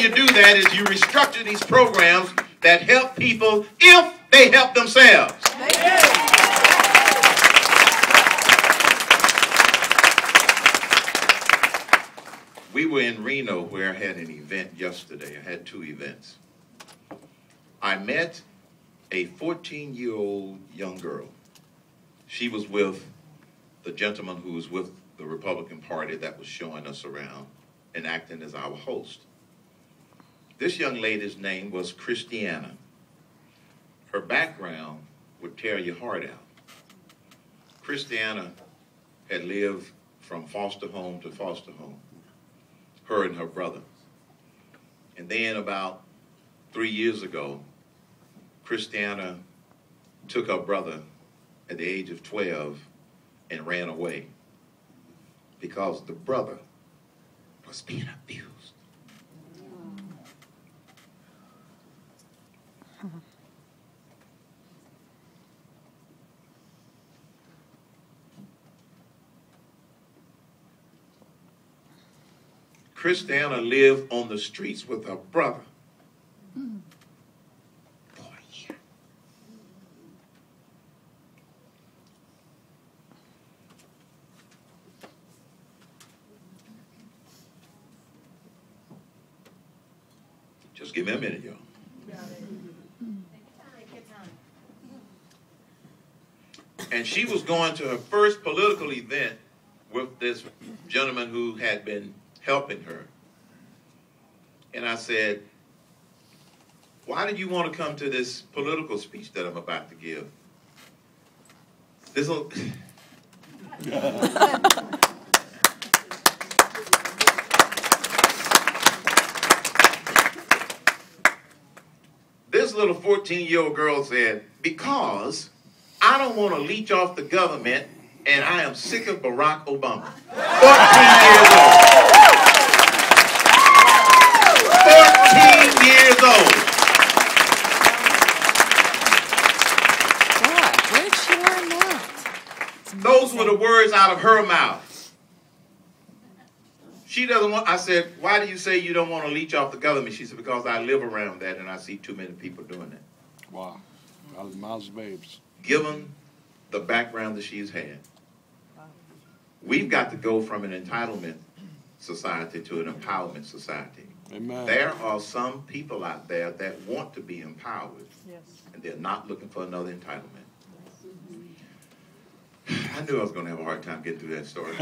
You do that is you restructure these programs that help people if they help themselves. We were in Reno where I had an event yesterday. I had 2 events. I met a 14-year-old young girl. She was with the gentleman who was with the Republican Party that was showing us around and acting as our host. This young lady's name was Christiana. Her background would tear your heart out. Christiana had lived from foster home to foster home, her and her brother. And then about 3 years ago, Christiana took her brother at the age of 12 and ran away because the brother was being abused. Christiana lived on the streets with her brother for a year. Just give me a minute, y'all. And she was going to her first political event with this gentleman who had been helping her. And I said, why did you want to come to this political speech that I'm about to give? This little this little 14-year-old girl said, because I don't want to leech off the government and I am sick of Barack Obama. 14 years old. 14 years old. God, where did she learn that? Those were the words out of her mouth. She doesn't want, I said, why do you say you don't want to leech off the government? She said, because I live around that and I see too many people doing that. Wow. Miles of babes. Given the background that she's had, we've got to go from an entitlement society to an empowerment society. Amen. There are some people out there that want to be empowered, yes, and they're not looking for another entitlement. I knew I was going to have a hard time getting through that story.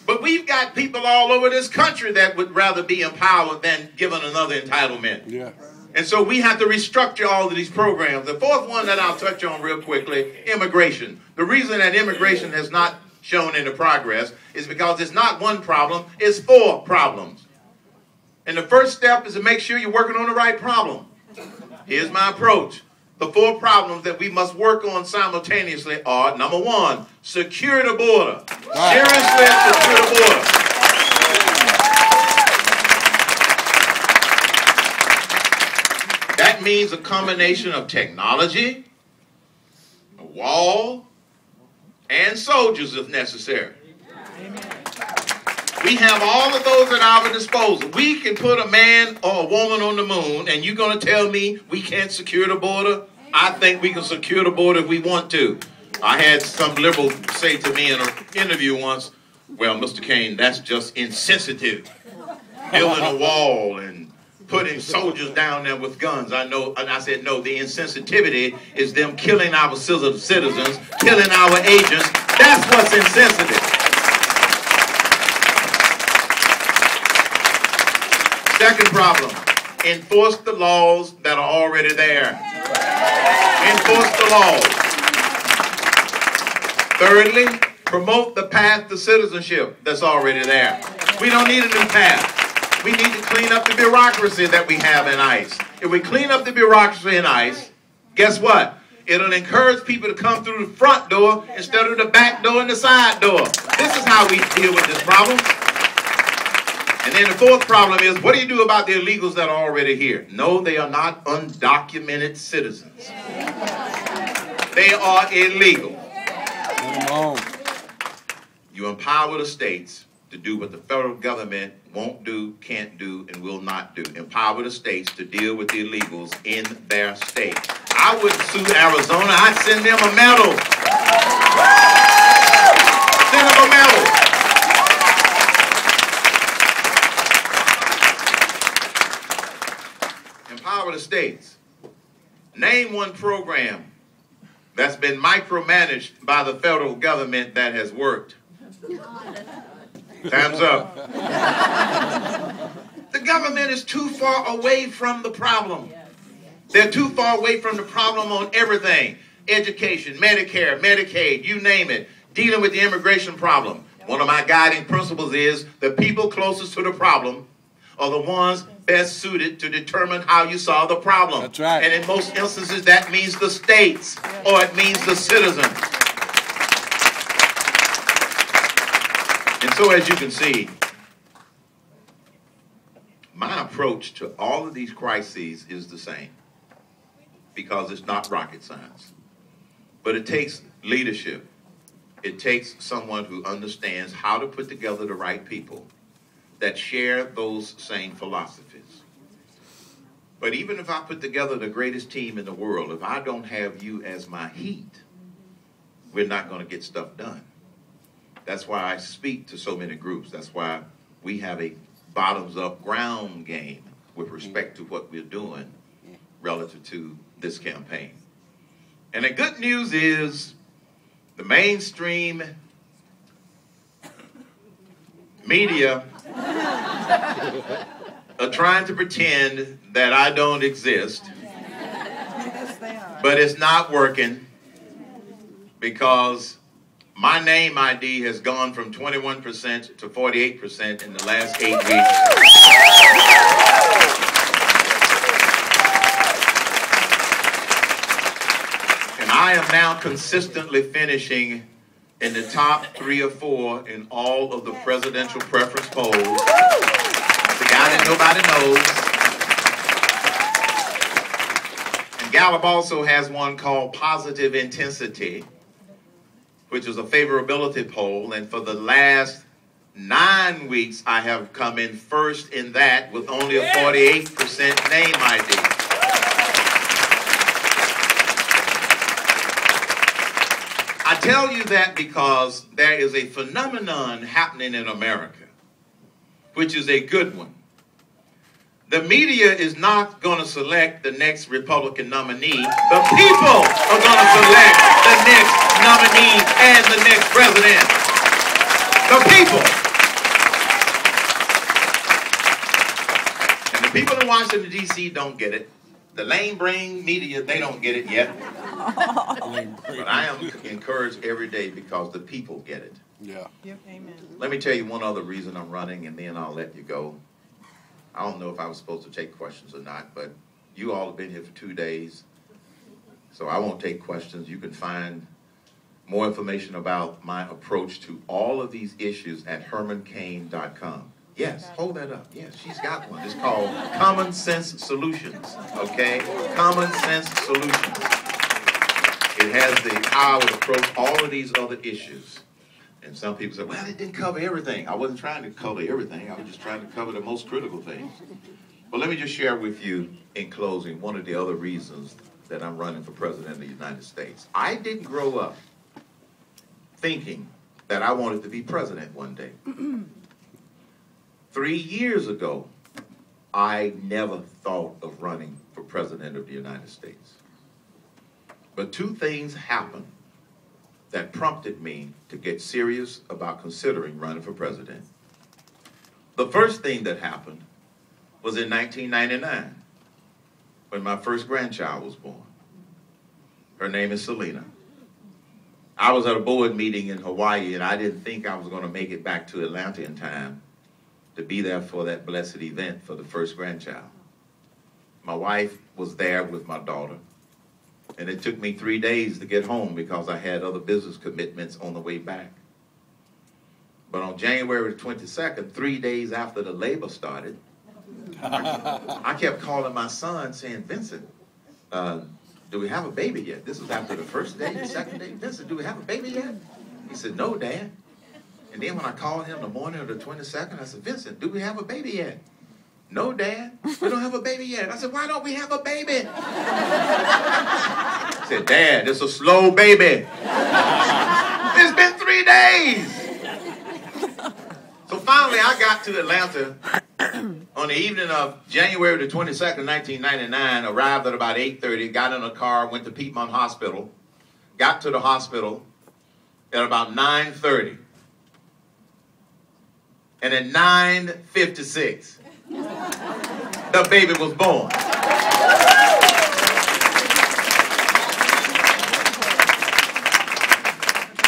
But we've got people all over this country that would rather be empowered than given another entitlement. Yeah. And so we have to restructure all of these programs. The fourth one that I'll touch on real quickly, immigration. The reason that immigration has not shown any progress is because it's not one problem, it's 4 problems. And the first step is to make sure you're working on the right problem. Here's my approach. The 4 problems that we must work on simultaneously are, number 1, secure the border. Seriously, secure the border. That means a combination of technology, a wall, and soldiers if necessary. We have all of those at our disposal. We can put a man or a woman on the moon, and you're going to tell me we can't secure the border? I think we can secure the border if we want to. I had some liberal say to me in an interview once, well, Mr. Cain, that's just insensitive. Building a wall and putting soldiers down there with guns. I know, and I said, no, the insensitivity is them killing our citizens, killing our agents. That's what's insensitive. Second problem, enforce the laws that are already there. Enforce the laws. Thirdly, promote the path to citizenship that's already there. We don't need a new path. We need to clean up the bureaucracy that we have in ICE. If we clean up the bureaucracy in ICE, guess what? It'll encourage people to come through the front door instead of the back door and the side door. This is how we deal with this problem. And then the fourth problem is, what do you do about the illegals that are already here? No, they are not undocumented citizens. They are illegal. You empower the states to do what the federal government won't do, can't do, and will not do. Empower the states to deal with the illegals in their state. I wouldn't sue Arizona. I'd send them a medal. Send them a medal. Empower the states. Name one program that's been micromanaged by the federal government that has worked. Time's up. The government is too far away from the problem. They're too far away from the problem on everything. Education, Medicare, Medicaid, you name it. Dealing with the immigration problem. One of my guiding principles is the people closest to the problem are the ones best suited to determine how you solve the problem. That's right. And in most instances, that means the states or it means the citizens. And so, as you can see, my approach to all of these crises is the same because it's not rocket science. But it takes leadership. It takes someone who understands how to put together the right people that share those same philosophies. But even if I put together the greatest team in the world, if I don't have you as my heat, we're not going to get stuff done. That's why I speak to so many groups. That's why we have a bottoms-up ground game with respect to what we're doing relative to this campaign. And the good news is the mainstream media are trying to pretend that I don't exist, but it's not working because my name ID has gone from 21% to 48% in the last 8 weeks. And I am now consistently finishing in the top 3 or 4 in all of the presidential preference polls. The guy that nobody knows. And Gallup also has one called Positive Intensity, which is a favorability poll, and for the last 9 weeks, I have come in first in that with only a 48% name ID. I tell you that because there is a phenomenon happening in America, which is a good one. The media is not going to select the next Republican nominee. The people are going to select the next nominee and the next president. The people. And the people in Washington, D.C. don't get it. The lame-brain media, they don't get it yet. But I am encouraged every day because the people get it. Yeah. Yep. Amen. Let me tell you one other reason I'm running, and then I'll let you go. I don't know if I was supposed to take questions or not, but you all have been here for 2 days, so I won't take questions. You can find more information about my approach to all of these issues at hermancain.com. Yes, hold that up. Yes, she's got one. It's called Common Sense Solutions, okay? Common Sense Solutions. It has the power to approach all of these other issues. And some people say, well, it didn't cover everything. I wasn't trying to cover everything. I was just trying to cover the most critical things. But let me just share with you in closing one of the other reasons that I'm running for President of the United States. I didn't grow up thinking that I wanted to be president one day. 3 years ago, I never thought of running for President of the United States. But 2 things happened that prompted me to get serious about considering running for president. The first thing that happened was in 1999, when my first grandchild was born. Her name is Selena. I was at a board meeting in Hawaii, and I didn't think I was going to make it back to Atlanta in time to be there for that blessed event for the first grandchild. My wife was there with my daughter. And it took me 3 days to get home because I had other business commitments on the way back. But on January 22nd, 3 days after the labor started, I kept calling my son saying, Vincent, do we have a baby yet? This was after the first day, the second day. Vincent, do we have a baby yet? He said, no, Dad. And then when I called him the morning of the 22nd, I said, Vincent, do we have a baby yet? No, Dad, we don't have a baby yet. I said, why don't we have a baby? He said, Dad, it's a slow baby. It's been 3 days. So finally, I got to Atlanta on the evening of January the 22nd, 1999, arrived at about 8:30, got in a car, went to Piedmont Hospital, got to the hospital at about 9:30. And at 9:56, the baby was born.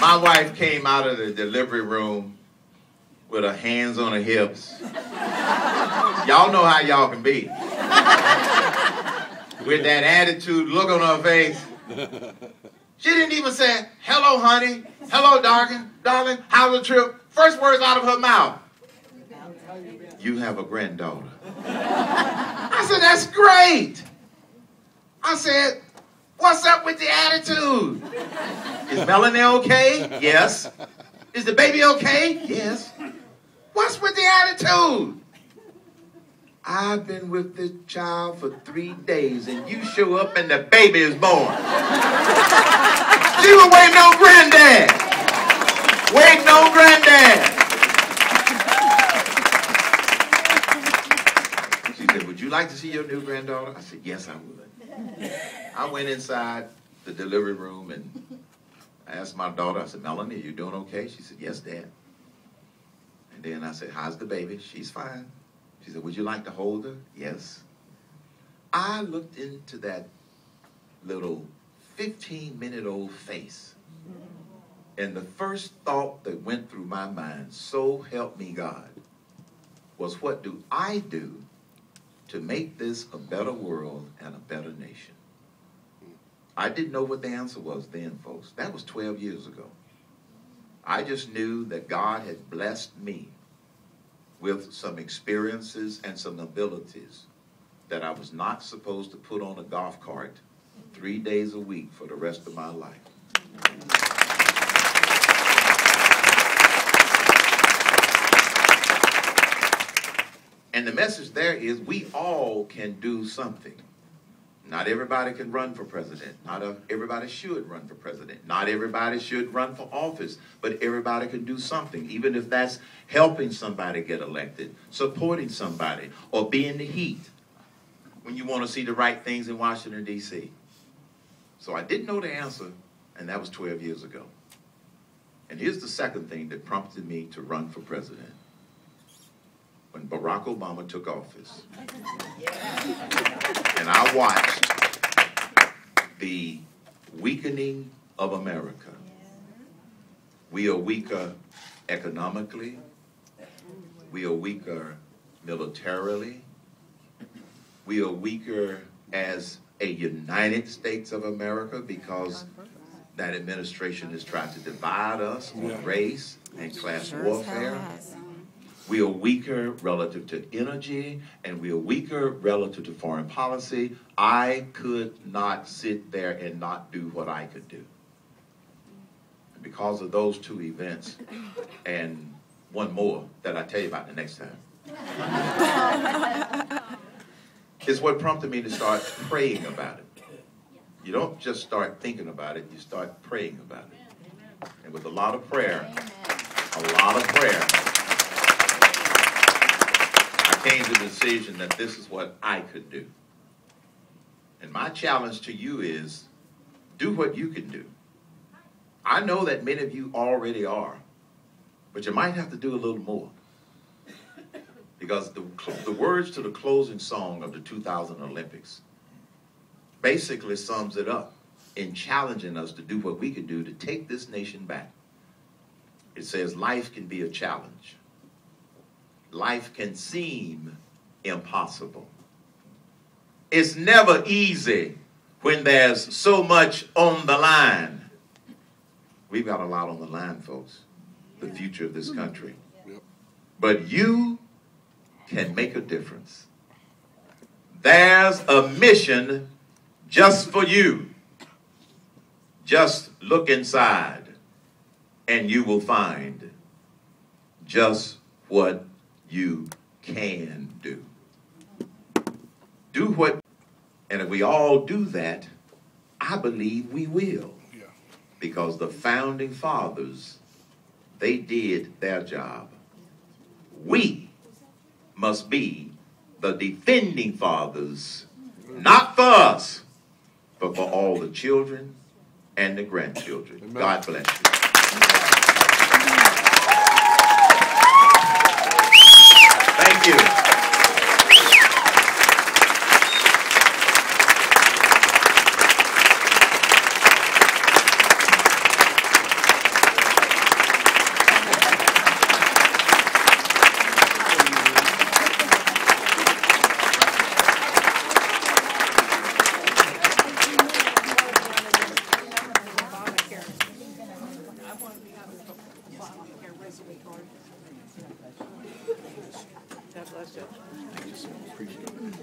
My wife came out of the delivery room with her hands on her hips. Y'all know how y'all can be. With that attitude, look on her face. She didn't even say, hello, honey. Hello, darling. How's the trip? First words out of her mouth. You have a granddaughter. I said, that's great. I said, what's up with the attitude? Is Melanie okay? Yes. Is the baby okay? Yes. What's with the attitude? I've been with this child for 3 days and you show up and the baby is born. She was waiting on granddad. Waiting on granddad. She said, would you like to see your new granddaughter? I said, yes, I would. I went inside the delivery room and I asked my daughter, I said, Melanie, are you doing okay? She said, yes, Dad. And then I said, how's the baby? She's fine. She said, would you like to hold her? Yes. I looked into that little 15-minute-old face. And the first thought that went through my mind, so help me God, was what do I do to make this a better world and a better nation? I didn't know what the answer was then, folks. That was 12 years ago. I just knew that God had blessed me with some experiences and some abilities that I was not supposed to put on a golf cart 3 days a week for the rest of my life. And the message there is we all can do something. Not everybody can run for president. Not everybody should run for president. Not everybody should run for office. But everybody can do something, even if that's helping somebody get elected, supporting somebody, or being the heat when you want to see the right things in Washington, D.C. So I didn't know the answer, and that was 12 years ago. And here's the second thing that prompted me to run for president. When Barack Obama took office, and I watched the weakening of America. We are weaker economically. We are weaker militarily. We are weaker as a United States of America because that administration has tried to divide us on race and class warfare. We are weaker relative to energy, and we are weaker relative to foreign policy. I could not sit there and not do what I could do. And because of those two events, and one more that I'll tell you about the next time, is what prompted me to start praying about it. You don't just start thinking about it, you start praying about it. And with a lot of prayer, came to the decision that this is what I could do. And my challenge to you is, do what you can do. I know that many of you already are, but you might have to do a little more. Because the words to the closing song of the 2000 Olympics basically sums it up in challenging us to do what we can do to take this nation back. It says life can be a challenge. Life can seem impossible. It's never easy when there's so much on the line. We've got a lot on the line, folks. The future of this country. But you can make a difference. There's a mission just for you. Just look inside and you will find just what you can do. Do what, and if we all do that, I believe we will. Yeah. Because the founding fathers, they did their job. We must be the defending fathers, not for us, but for all the children and the grandchildren. Amen. God bless you. Thank you. God bless you. Appreciate it.